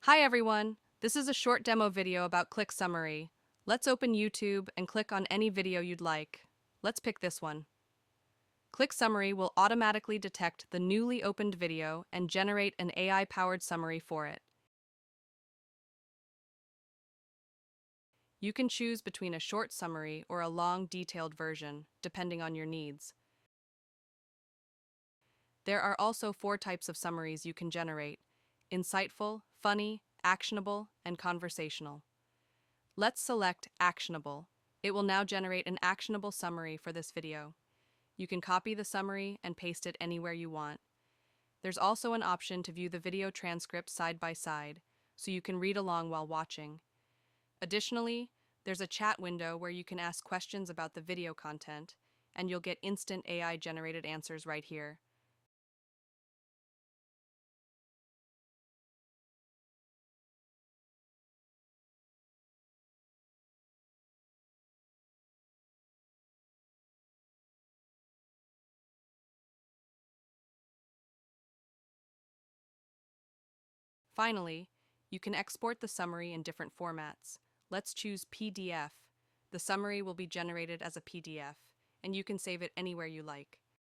Hi everyone, this is a short demo video about ClickSummary. Let's open YouTube and click on any video you'd like. Let's pick this one. ClickSummary will automatically detect the newly opened video and generate an AI-powered summary for it. You can choose between a short summary or a long, detailed version, depending on your needs. There are also 4 types of summaries you can generate: insightful, funny, actionable, and conversational. Let's select Actionable. It will now generate an actionable summary for this video. You can copy the summary and paste it anywhere you want. There's also an option to view the video transcript side by side, so you can read along while watching. Additionally, there's a chat window where you can ask questions about the video content, and you'll get instant AI-generated answers right here. Finally, you can export the summary in different formats. Let's choose PDF. The summary will be generated as a PDF, and you can save it anywhere you like.